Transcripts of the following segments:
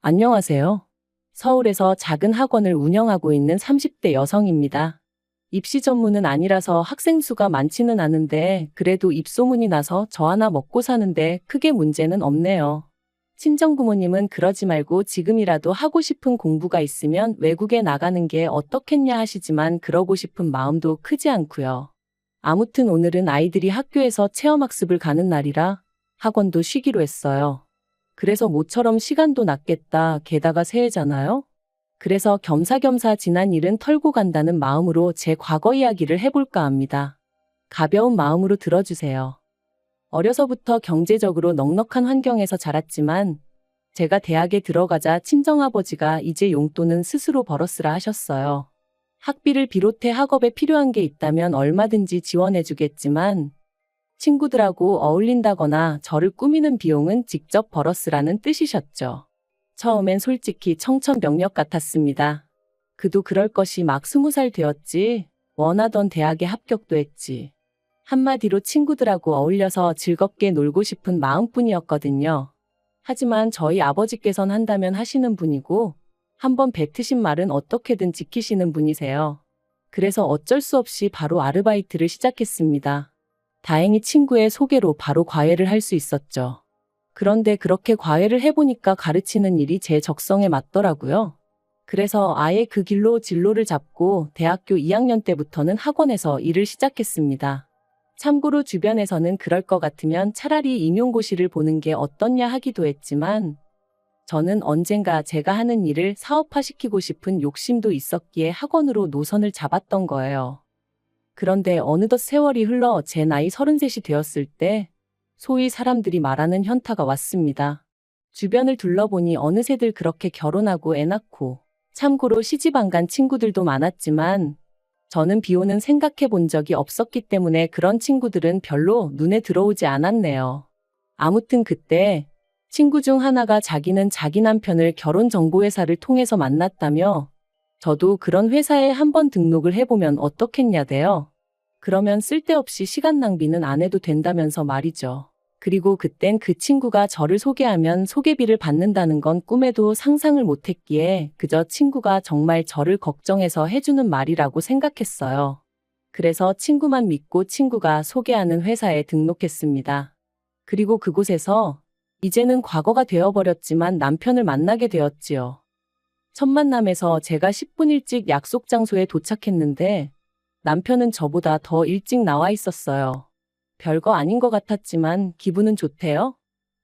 안녕하세요. 서울에서 작은 학원을 운영하고 있는 30대 여성입니다. 입시 전문은 아니라서 학생 수가 많지는 않은데 그래도 입소문이 나서 저 하나 먹고 사는데 크게 문제는 없네요. 친정 부모님은 그러지 말고 지금이라도 하고 싶은 공부가 있으면 외국에 나가는 게 어떻겠냐 하시지만 그러고 싶은 마음도 크지 않고요. 아무튼 오늘은 아이들이 학교에서 체험학습을 가는 날이라 학원도 쉬기로 했어요. 그래서 모처럼 시간도 났겠다. 게다가 새해잖아요? 그래서 겸사겸사 지난 일은 털고 간다는 마음으로 제 과거 이야기를 해볼까 합니다. 가벼운 마음으로 들어주세요. 어려서부터 경제적으로 넉넉한 환경에서 자랐지만 제가 대학에 들어가자 친정아버지가 이제 용돈은 스스로 벌었으라 하셨어요. 학비를 비롯해 학업에 필요한 게 있다면 얼마든지 지원해주겠지만 친구들하고 어울린다거나 저를 꾸미는 비용은 직접 벌었으라는 뜻이셨죠. 처음엔 솔직히 청천벽력 같았습니다. 그도 그럴 것이 막 20살 되었지. 원하던 대학에 합격도 했지. 한마디로 친구들하고 어울려서 즐겁게 놀고 싶은 마음뿐이었거든요. 하지만 저희 아버지께선 한다면 하시는 분이고 한번 뱉으신 말은 어떻게든 지키시는 분이세요. 그래서 어쩔 수 없이 바로 아르바이트를 시작했습니다. 다행히 친구의 소개로 바로 과외를 할 수 있었죠. 그런데 그렇게 과외를 해보니까 가르치는 일이 제 적성에 맞더라고요. 그래서 아예 그 길로 진로를 잡고 대학교 2학년 때부터는 학원에서 일을 시작했습니다. 참고로 주변에서는 그럴 것 같으면 차라리 임용고시를 보는 게 어떻냐 하기도 했지만 저는 언젠가 제가 하는 일을 사업화시키고 싶은 욕심도 있었기에 학원으로 노선을 잡았던 거예요. 그런데 어느덧 세월이 흘러 제 나이 33이 되었을 때 소위 사람들이 말하는 현타가 왔습니다. 주변을 둘러보니 어느새들 그렇게 결혼하고 애 낳고 참고로 시집 안 간 친구들도 많았지만 저는 비혼은 생각해 본 적이 없었기 때문에 그런 친구들은 별로 눈에 들어오지 않았네요. 아무튼 그때 친구 중 하나가 자기는 자기 남편을 결혼정보회사를 통해서 만났다며 저도 그런 회사에 한번 등록을 해보면 어떻겠냐대요. 그러면 쓸데없이 시간 낭비는 안 해도 된다면서 말이죠. 그리고 그땐 그 친구가 저를 소개하면 소개비를 받는다는 건 꿈에도 상상을 못했기에 그저 친구가 정말 저를 걱정해서 해주는 말이라고 생각했어요. 그래서 친구만 믿고 친구가 소개하는 회사에 등록했습니다. 그리고 그곳에서 이제는 과거가 되어버렸지만 남편을 만나게 되었지요. 첫 만남에서 제가 10분 일찍 약속 장소에 도착했는데 남편은 저보다 더 일찍 나와 있었어요. 별거 아닌 것 같았지만 기분은 좋대요.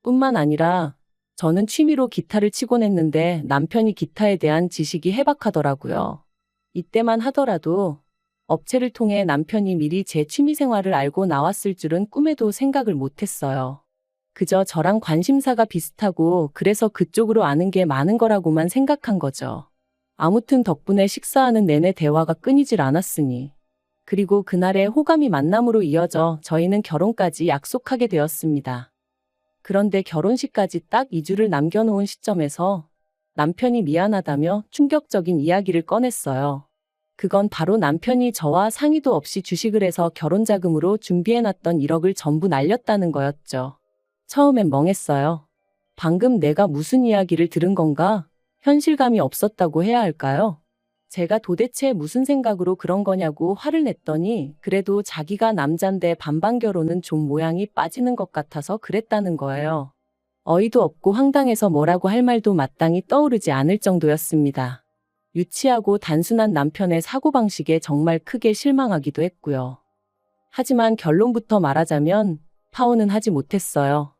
뿐만 아니라 저는 취미로 기타를 치곤 했는데 남편이 기타에 대한 지식이 해박하더라고요. 이때만 하더라도 업체를 통해 남편이 미리 제 취미 생활을 알고 나왔을 줄은 꿈에도 생각을 못했어요. 그저 저랑 관심사가 비슷하고 그래서 그쪽으로 아는 게 많은 거라고만 생각한 거죠. 아무튼 덕분에 식사하는 내내 대화가 끊이질 않았으니. 그리고 그날의 호감이 만남으로 이어져 저희는 결혼까지 약속하게 되었습니다. 그런데 결혼식까지 딱 2주를 남겨놓은 시점에서 남편이 미안하다며 충격적인 이야기를 꺼냈어요. 그건 바로 남편이 저와 상의도 없이 주식을 해서 결혼자금으로 준비해놨던 1억을 전부 날렸다는 거였죠. 처음엔 멍했어요. 방금 내가 무슨 이야기를 들은 건가? 현실감이 없었다고 해야 할까요? 제가 도대체 무슨 생각으로 그런 거냐고 화를 냈더니 그래도 자기가 남잔데 반반 결혼은 좀 모양이 빠지는 것 같아서 그랬다는 거예요. 어이도 없고 황당해서 뭐라고 할 말도 마땅히 떠오르지 않을 정도였습니다. 유치하고 단순한 남편의 사고방식에 정말 크게 실망하기도 했고요. 하지만 결론부터 말하자면 파혼은 하지 못했어요.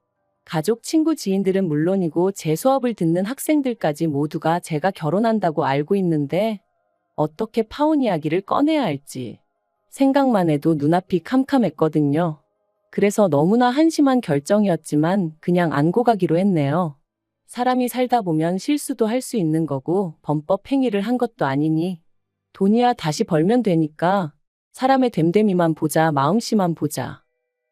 가족, 친구, 지인들은 물론이고 제 수업을 듣는 학생들까지 모두가 제가 결혼한다고 알고 있는데 어떻게 파혼 이야기를 꺼내야 할지 생각만 해도 눈앞이 캄캄했거든요. 그래서 너무나 한심한 결정이었지만 그냥 안고 가기로 했네요. 사람이 살다 보면 실수도 할 수 있는 거고 범법 행위를 한 것도 아니니 돈이야 다시 벌면 되니까 사람의 됨됨이만 보자, 마음씨만 보자.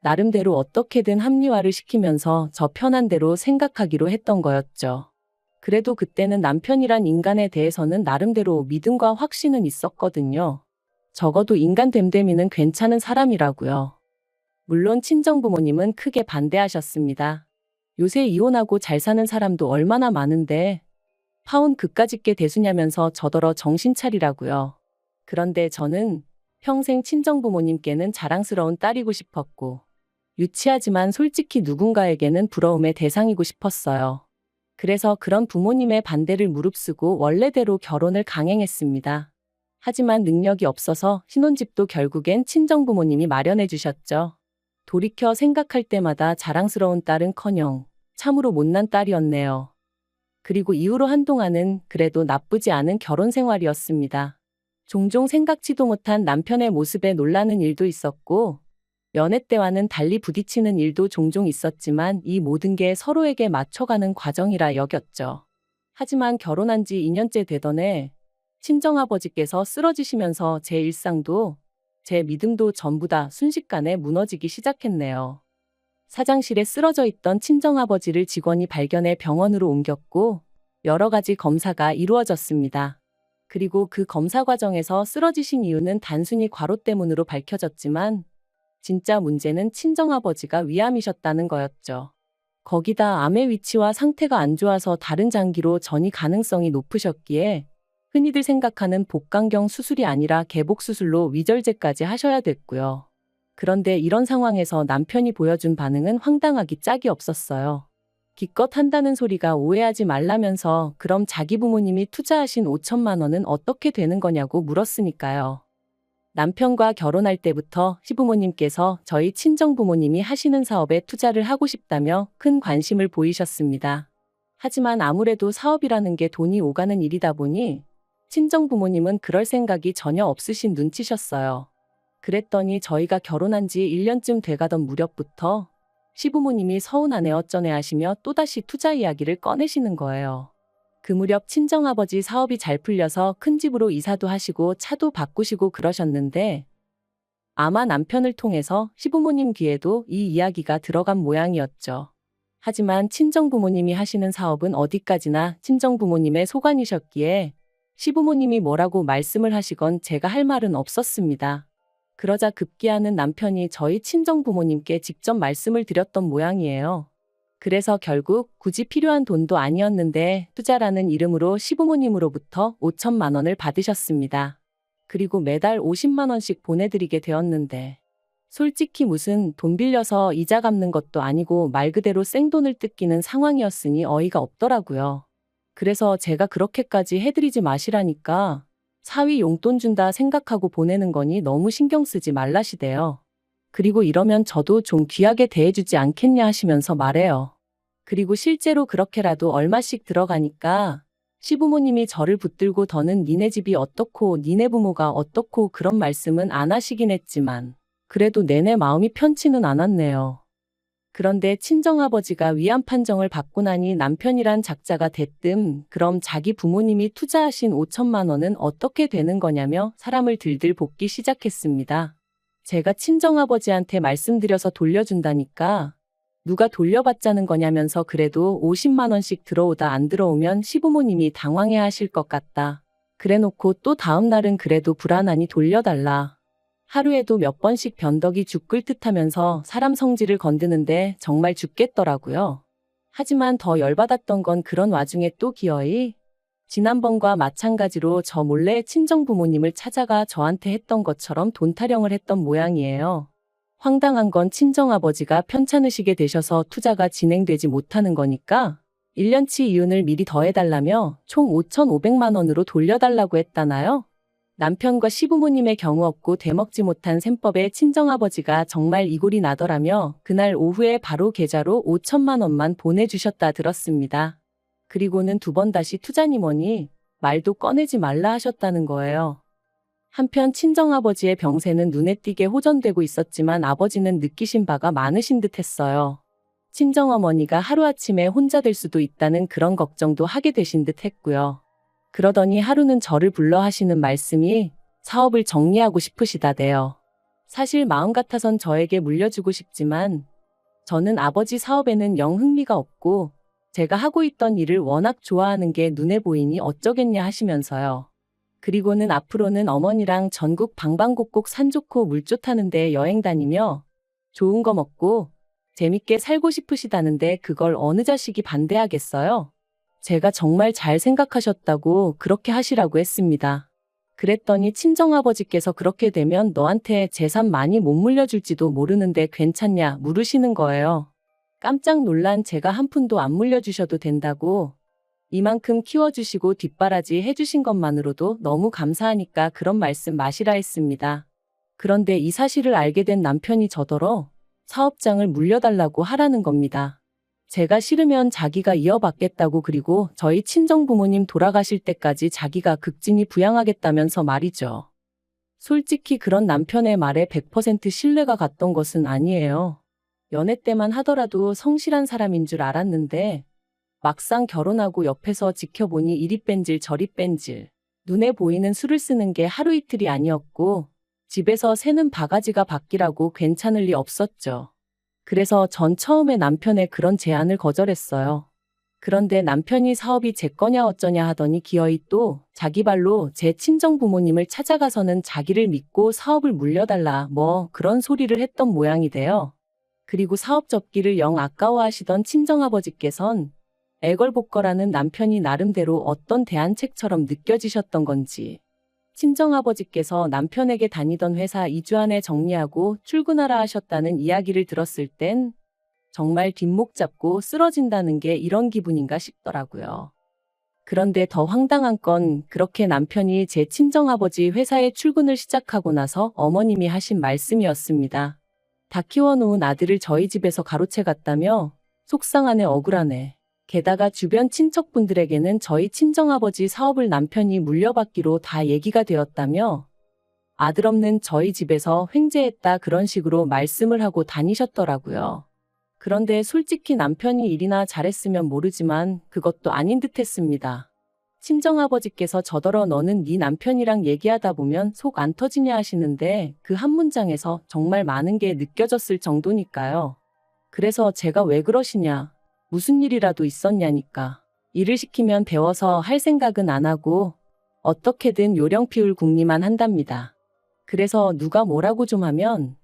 나름대로 어떻게든 합리화를 시키면서 저 편한 대로 생각하기로 했던 거였죠. 그래도 그때는 남편이란 인간에 대해서는 나름대로 믿음과 확신은 있었거든요. 적어도 인간 됨됨이는 괜찮은 사람이라고요. 물론 친정부모님은 크게 반대하셨습니다. 요새 이혼하고 잘 사는 사람도 얼마나 많은데 파혼 그까짓 게 대수냐면서 저더러 정신 차리라고요. 그런데 저는 평생 친정부모님께는 자랑스러운 딸이고 싶었고, 유치하지만 솔직히 누군가에게는 부러움의 대상이고 싶었어요. 그래서 그런 부모님의 반대를 무릅쓰고 원래대로 결혼을 강행했습니다. 하지만 능력이 없어서 신혼집도 결국엔 친정부모님이 마련해 주셨죠. 돌이켜 생각할 때마다 자랑스러운 딸은커녕 참으로 못난 딸이었네요. 그리고 이후로 한동안은 그래도 나쁘지 않은 결혼 생활이었습니다. 종종 생각지도 못한 남편의 모습에 놀라는 일도 있었고, 연애 때와는 달리 부딪히는 일도 종종 있었지만 이 모든 게 서로에게 맞춰가는 과정이라 여겼죠. 하지만 결혼한 지 2년째 되던 해 친정아버지께서 쓰러지시면서 제 일상도 제 믿음도 전부 다 순식간에 무너지기 시작했네요. 사장실에 쓰러져 있던 친정아버지를 직원이 발견해 병원으로 옮겼고 여러 가지 검사가 이루어졌습니다. 그리고 그 검사 과정에서 쓰러지신 이유는 단순히 과로 때문으로 밝혀졌지만 진짜 문제는 친정아버지가 위암이셨다는 거였죠. 거기다 암의 위치와 상태가 안 좋아서 다른 장기로 전이 가능성이 높으셨기에 흔히들 생각하는 복강경 수술이 아니라 개복 수술로 위절제까지 하셔야 됐고요. 그런데 이런 상황에서 남편이 보여준 반응은 황당하기 짝이 없었어요. 기껏 한다는 소리가 오해하지 말라면서 그럼 자기 부모님이 투자하신 5천만 원은 어떻게 되는 거냐고 물었으니까요. 남편과 결혼할 때부터 시부모님께서 저희 친정부모님이 하시는 사업에 투자를 하고 싶다며 큰 관심을 보이셨습니다. 하지만 아무래도 사업이라는 게 돈이 오가는 일이다 보니 친정부모님은 그럴 생각이 전혀 없으신 눈치셨어요. 그랬더니 저희가 결혼한 지 1년쯤 돼가던 무렵부터 시부모님이 서운하네 어쩌네 하시며 또다시 투자 이야기를 꺼내시는 거예요. 그 무렵 친정아버지 사업이 잘 풀려서 큰 집으로 이사도 하시고 차도 바꾸시고 그러셨는데 아마 남편을 통해서 시부모님 귀에도 이 이야기가 들어간 모양이었죠. 하지만 친정부모님이 하시는 사업은 어디까지나 친정부모님의 소관이셨기에 시부모님이 뭐라고 말씀을 하시건 제가 할 말은 없었습니다. 그러자 급기야는 남편이 저희 친정부모님께 직접 말씀을 드렸던 모양이에요. 그래서 결국 굳이 필요한 돈도 아니었는데 투자라는 이름으로 시부모님으로부터 5천만 원을 받으셨습니다. 그리고 매달 50만 원씩 보내드리게 되었는데 솔직히 무슨 돈 빌려서 이자 갚는 것도 아니고 말 그대로 생돈을 뜯기는 상황이었으니 어이가 없더라고요. 그래서 제가 그렇게까지 해드리지 마시라니까 사위 용돈 준다 생각하고 보내는 거니 너무 신경 쓰지 말라시대요. 그리고 이러면 저도 좀 귀하게 대해주지 않겠냐 하시면서 말해요. 그리고 실제로 그렇게라도 얼마씩 들어가니까 시부모님이 저를 붙들고 더는 니네 집이 어떻고 니네 부모가 어떻고 그런 말씀은 안 하시긴 했지만 그래도 내내 마음이 편치는 않았네요. 그런데 친정아버지가 위암 판정을 받고 나니 남편이란 작자가 대뜸 그럼 자기 부모님이 투자하신 5천만 원은 어떻게 되는 거냐며 사람을 들들 볶기 시작했습니다. 제가 친정아버지한테 말씀드려서 돌려준다니까 누가 돌려받자는 거냐면서 그래도 50만 원씩 들어오다 안 들어오면 시부모님이 당황해 하실 것 같다. 그래놓고 또 다음 날은 그래도 불안하니 돌려달라. 하루에도 몇 번씩 변덕이 죽을 듯하면서 사람 성질을 건드는데 정말 죽겠더라고요. 하지만 더 열받았던 건 그런 와중에 또 기어이 지난번과 마찬가지로 저 몰래 친정부모님을 찾아가 저한테 했던 것처럼 돈 타령을 했던 모양이에요. 황당한 건 친정아버지가 편찮으시게 되셔서 투자가 진행되지 못하는 거니까 1년치 이윤을 미리 더해달라며 총 5,500만 원으로 돌려달라고 했다나요? 남편과 시부모님의 경우 없고 되먹지 못한 셈법에 친정아버지가 정말 이골이 나더라며 그날 오후에 바로 계좌로 5천만 원만 보내주셨다 들었습니다. 그리고는 두 번 다시 투자니 뭐니 말도 꺼내지 말라 하셨다는 거예요. 한편 친정아버지의 병세는 눈에 띄게 호전되고 있었지만 아버지는 느끼신 바가 많으신 듯 했어요. 친정어머니가 하루아침에 혼자 될 수도 있다는 그런 걱정도 하게 되신 듯 했고요. 그러더니 하루는 저를 불러 하시는 말씀이 사업을 정리하고 싶으시다대요. 사실 마음 같아선 저에게 물려주고 싶지만 저는 아버지 사업에는 영 흥미가 없고 제가 하고 있던 일을 워낙 좋아하는 게 눈에 보이니 어쩌겠냐 하시면서요. 그리고는 앞으로는 어머니랑 전국 방방곡곡 산 좋고 물 좋다는 데 여행 다니며 좋은 거 먹고 재밌게 살고 싶으시다는데 그걸 어느 자식이 반대하겠어요? 제가 정말 잘 생각하셨다고 그렇게 하시라고 했습니다. 그랬더니 친정아버지께서 그렇게 되면 너한테 재산 많이 못 물려줄지도 모르는데 괜찮냐 물으시는 거예요. 깜짝 놀란 제가 한 푼도 안 물려주셔도 된다고, 이만큼 키워주시고 뒷바라지 해주신 것만으로도 너무 감사하니까 그런 말씀 마시라 했습니다. 그런데 이 사실을 알게 된 남편이 저더러 사업장을 물려달라고 하라는 겁니다. 제가 싫으면 자기가 이어받겠다고, 그리고 저희 친정부모님 돌아가실 때까지 자기가 극진히 부양하겠다면서 말이죠. 솔직히 그런 남편의 말에 100% 신뢰가 갔던 것은 아니에요. 연애 때만 하더라도 성실한 사람인 줄 알았는데 막상 결혼하고 옆에서 지켜보니 이리 뺀질 저리 뺀질, 눈에 보이는 수를 쓰는 게 하루 이틀이 아니었고 집에서 새는 바가지가 바뀌라고 괜찮을 리 없었죠. 그래서 전 처음에 남편의 그런 제안을 거절했어요. 그런데 남편이 사업이 제 거냐 어쩌냐 하더니 기어이 또 자기 발로 제 친정 부모님을 찾아가서는 자기를 믿고 사업을 물려달라 뭐 그런 소리를 했던 모양이 돼요. 그리고 사업 접기를 영 아까워하시던 친정아버지께선 애걸복걸하는 남편이 나름대로 어떤 대안책처럼 느껴지셨던 건지 친정아버지께서 남편에게 다니던 회사 2주 안에 정리하고 출근하라 하셨다는 이야기를 들었을 땐 정말 뒷목 잡고 쓰러진다는 게 이런 기분인가 싶더라고요. 그런데 더 황당한 건 그렇게 남편이 제 친정아버지 회사에 출근을 시작하고 나서 어머님이 하신 말씀이었습니다. 다 키워놓은 아들을 저희 집에서 가로채 갔다며 속상하네 억울하네. 게다가 주변 친척분들에게는 저희 친정아버지 사업을 남편이 물려받기로 다 얘기가 되었다며 아들 없는 저희 집에서 횡재했다 그런 식으로 말씀을 하고 다니셨더라고요. 그런데 솔직히 남편이 일이나 잘했으면 모르지만 그것도 아닌 듯 했습니다. 친정아버지께서 저더러 너는 네 남편이랑 얘기하다 보면 속 안 터지냐 하시는데 그 한 문장에서 정말 많은 게 느껴졌을 정도니까요. 그래서 제가 왜 그러시냐, 무슨 일이라도 있었냐니까. 일을 시키면 배워서 할 생각은 안 하고 어떻게든 요령 피울 궁리만 한답니다. 그래서 누가 뭐라고 좀 하면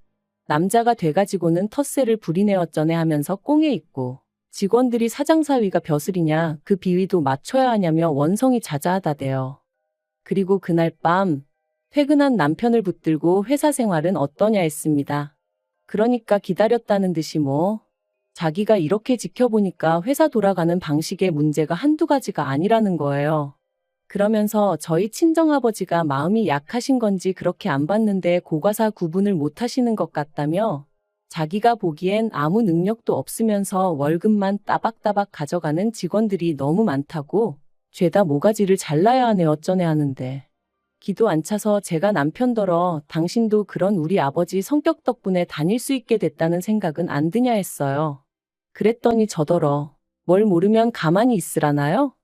남자가 돼가지고는 텃세를 부리네 어쩌네 하면서 꽁에 있고 직원들이 사장사위가 벼슬이냐 그 비위도 맞춰야 하냐며 원성이 자자하다대요. 그리고 그날 밤 퇴근한 남편을 붙들고 회사 생활은 어떠냐 했습니다. 그러니까 기다렸다는 듯이 뭐 자기가 이렇게 지켜보니까 회사 돌아가는 방식의 문제가 한두 가지가 아니라는 거예요. 그러면서 저희 친정아버지가 마음이 약하신 건지 그렇게 안 봤는데 고과사 구분을 못 하시는 것 같다며 자기가 보기엔 아무 능력도 없으면서 월급만 따박따박 가져가는 직원들이 너무 많다고 죄다 모가지를 잘라야 하네 어쩌네 하는데 기도 안 차서 제가 남편더러 당신도 그런 우리 아버지 성격 덕분에 다닐 수 있게 됐다는 생각은 안 드냐 했어요. 그랬더니 저더러 뭘 모르면 가만히 있으라나요?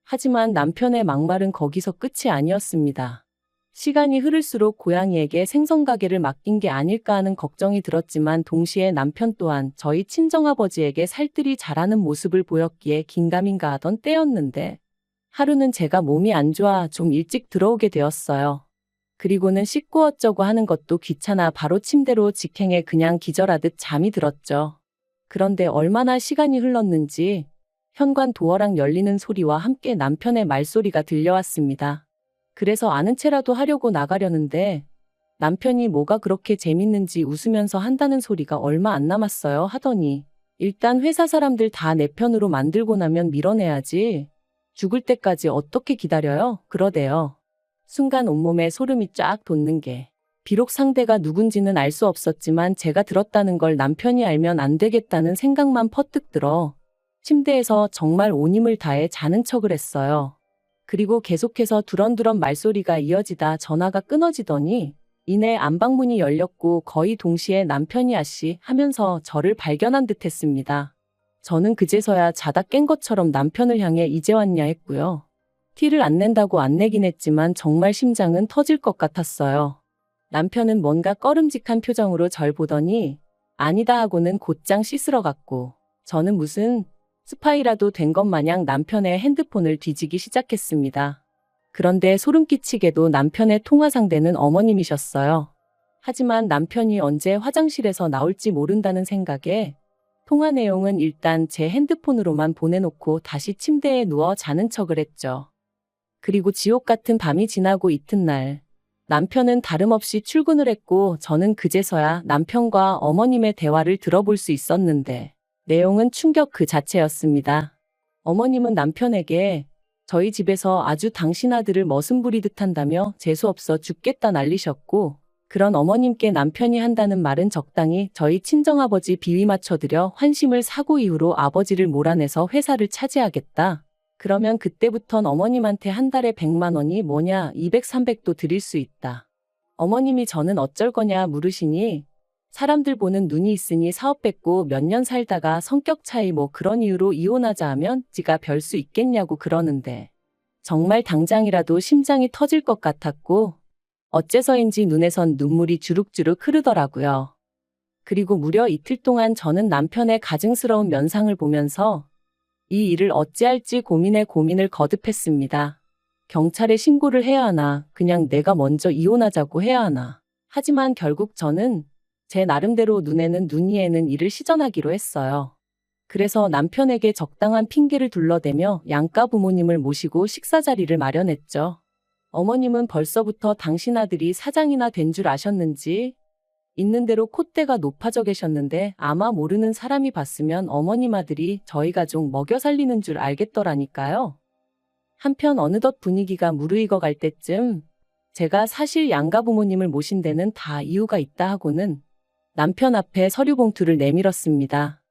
하지만 남편의 막말은 거기서 끝이 아니었습니다. 시간이 흐를수록 고양이에게 생선가게를 맡긴 게 아닐까 하는 걱정이 들었지만 동시에 남편 또한 저희 친정아버지에게 살뜰히 잘하는 모습을 보였기에 긴가민가 하던 때였는데 하루는 제가 몸이 안 좋아 좀 일찍 들어오게 되었어요. 그리고는 씻고 어쩌고 하는 것도 귀찮아 바로 침대로 직행해 그냥 기절하듯 잠이 들었죠. 그런데 얼마나 시간이 흘렀는지 현관 도어락 열리는 소리와 함께 남편의 말소리가 들려왔습니다. 그래서 아는 체라도 하려고 나가려는데 남편이 뭐가 그렇게 재밌는지 웃으면서 한다는 소리가 얼마 안 남았어요 하더니 일단 회사 사람들 다 내 편으로 만들고 나면 밀어내야지. 죽을 때까지 어떻게 기다려요? 그러대요. 순간 온몸에 소름이 쫙 돋는 게 비록 상대가 누군지는 알 수 없었지만 제가 들었다는 걸 남편이 알면 안 되겠다는 생각만 퍼뜩 들어 침대에서 정말 온 힘을 다해 자는 척을 했어요. 그리고 계속해서 두런두런 말소리가 이어지다 전화가 끊어지더니 이내 안방문이 열렸고 거의 동시에 남편이 아씨 하면서 저를 발견한 듯 했습니다. 저는 그제서야 자다 깬 것처럼 남편을 향해 이제 왔냐 했고요. 티를 안 낸다고 안 내긴 했지만 정말 심장은 터질 것 같았어요. 남편은 뭔가 꺼름직한 표정으로 절 보더니 아니다 하고는 곧장 씻으러 갔고 저는 무슨 스파이라도 된 것 마냥 남편의 핸드폰을 뒤지기 시작했습니다. 그런데 소름 끼치게도 남편의 통화 상대는 어머님이셨어요. 하지만 남편이 언제 화장실에서 나올지 모른다는 생각에 통화 내용은 일단 제 핸드폰으로만 보내놓고 다시 침대에 누워 자는 척을 했죠. 그리고 지옥 같은 밤이 지나고 이튿날 남편은 다름없이 출근을 했고 저는 그제서야 남편과 어머님의 대화를 들어볼 수 있었는데 내용은 충격 그 자체였습니다. 어머님은 남편에게 저희 집에서 아주 당신 아들을 머슴 부리듯 한다며 재수없어 죽겠다 난리셨고 그런 어머님께 남편이 한다는 말은 적당히 저희 친정아버지 비위 맞춰드려 환심을 사고 이후로 아버지를 몰아내서 회사를 차지하겠다. 그러면 그때부턴 어머님한테 한 달에 100만 원이 뭐냐 200, 300도 드릴 수 있다. 어머님이 저는 어쩔 거냐 물으시니 사람들 보는 눈이 있으니 사업 뺏고 몇 년 살다가 성격 차이 뭐 그런 이유로 이혼하자 하면 지가 별 수 있겠냐고 그러는데 정말 당장이라도 심장이 터질 것 같았고 어째서인지 눈에선 눈물이 주룩주룩 흐르더라고요. 그리고 무려 이틀 동안 저는 남편의 가증스러운 면상을 보면서 이 일을 어찌할지 고민을 거듭했습니다. 경찰에 신고를 해야 하나, 그냥 내가 먼저 이혼하자고 해야 하나. 하지만 결국 저는 제 나름대로 눈에는 눈, 이에는 이를 시전하기로 했어요. 그래서 남편에게 적당한 핑계를 둘러대며 양가 부모님을 모시고 식사 자리를 마련했죠. 어머님은 벌써부터 당신 아들이 사장이나 된 줄 아셨는지 있는 대로 콧대가 높아져 계셨는데 아마 모르는 사람이 봤으면 어머님 아들이 저희 가족 먹여 살리는 줄 알겠더라니까요. 한편 어느덧 분위기가 무르익어 갈 때쯤 제가 사실 양가 부모님을 모신 데는 다 이유가 있다 하고는 남편 앞에 서류 봉투를 내밀었습니다.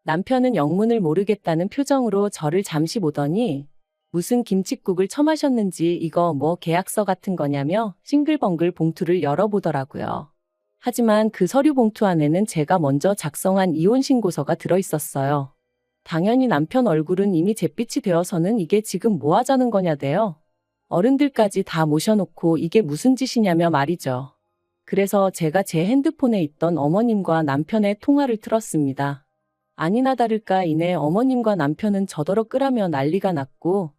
남편은 영문을 모르겠다는 표정으로 저를 잠시 보더니 무슨 김칫국을 처마셨는지 이거 뭐 계약서 같은 거냐며 싱글벙글 봉투를 열어보더라고요. 하지만 그 서류 봉투 안에는 제가 먼저 작성한 이혼 신고서가 들어있었어요. 당연히 남편 얼굴은 이미 잿빛이 되어서는 이게 지금 뭐 하자는 거냐대요. 어른들까지 다 모셔놓고 이게 무슨 짓이냐며 말이죠. 그래서 제가 제 핸드폰에 있던 어머님과 남편의 통화를 틀었습니다. 아니나 다를까 이내 어머님과 남편은 저더러 끄라며 난리가 났고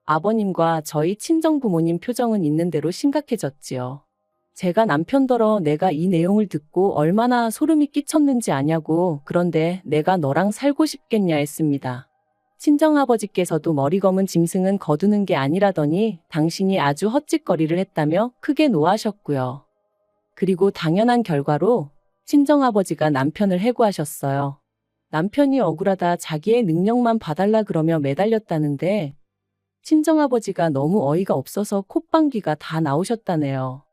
아버님과 저희 친정부모님 표정은 있는 대로 심각해졌지요. 제가 남편더러 내가 이 내용을 듣고 얼마나 소름이 끼쳤는지 아냐고 그런데 내가 너랑 살고 싶겠냐 했습니다. 친정아버지께서도 머리 검은 짐승은 거두는 게 아니라더니 당신이 아주 헛짓거리를 했다며 크게 노하셨고요. 그리고 당연한 결과로 친정아버지가 남편을 해고하셨어요. 남편이 억울하다 자기의 능력만 봐달라 그러며 매달렸다는데 친정아버지가 너무 어이가 없어서 콧방귀가 다 나오셨다네요.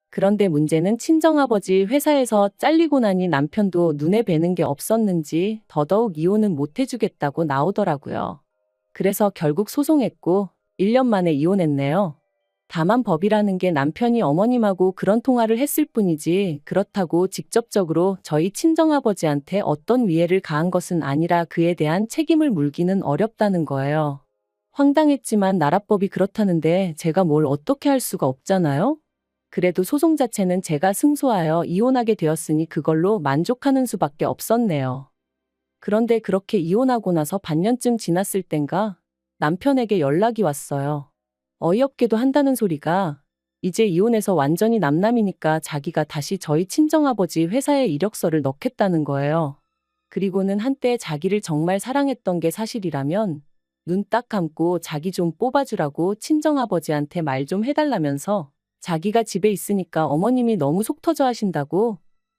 그런데 문제는 친정아버지 회사에서 잘리고 나니 남편도 눈에 뵈는 게 없었는지 더더욱 이혼은 못 해주겠다고 나오더라고요. 그래서 결국 소송했고 1년 만에 이혼했네요. 다만 법이라는 게 남편이 어머님하고 그런 통화를 했을 뿐이지 그렇다고 직접적으로 저희 친정아버지한테 어떤 위해를 가한 것은 아니라 그에 대한 책임을 물기는 어렵다는 거예요. 황당했지만 나라법이 그렇다는데 제가 뭘 어떻게 할 수가 없잖아요? 그래도 소송 자체는 제가 승소하여 이혼하게 되었으니 그걸로 만족하는 수밖에 없었네요. 그런데 그렇게 이혼하고 나서 반년쯤 지났을 땐가 남편에게 연락이 왔어요. 어이없게도 한다는 소리가 이제 이혼해서 완전히 남남이니까 자기가 다시 저희 친정아버지 회사에 이력서를 넣겠다는 거예요. 그리고는 한때 자기를 정말 사랑했던 게 사실이라면 눈 딱 감고 자기 좀 뽑아주라고 친정아버지한테 말 좀 해달라면서 자기가 집에 있으니까 어머님이 너무 속 터져 하신다고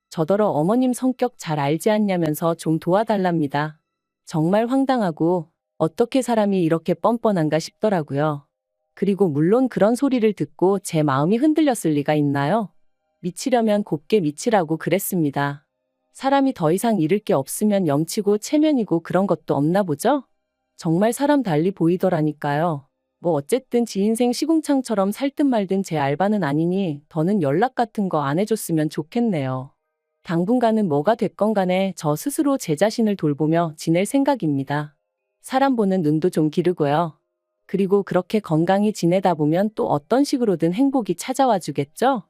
저더러 어머님 성격 잘 알지 않냐면서 좀 도와달랍니다. 정말 황당하고 어떻게 사람이 이렇게 뻔뻔한가 싶더라고요. 그리고 물론 그런 소리를 듣고 제 마음이 흔들렸을 리가 있나요? 미치려면 곱게 미치라고 그랬습니다. 사람이 더 이상 잃을 게 없으면 염치고 체면이고 그런 것도 없나 보죠? 정말 사람 달리 보이더라니까요. 뭐 어쨌든 지 인생 시궁창처럼 살든 말든 제 알바는 아니니 더는 연락 같은 거 안 해줬으면 좋겠네요. 당분간은 뭐가 됐건 간에 저 스스로 제 자신을 돌보며 지낼 생각입니다. 사람 보는 눈도 좀 기르고요. 그리고 그렇게 건강히 지내다 보면 또 어떤 식으로든 행복이 찾아와 주겠죠?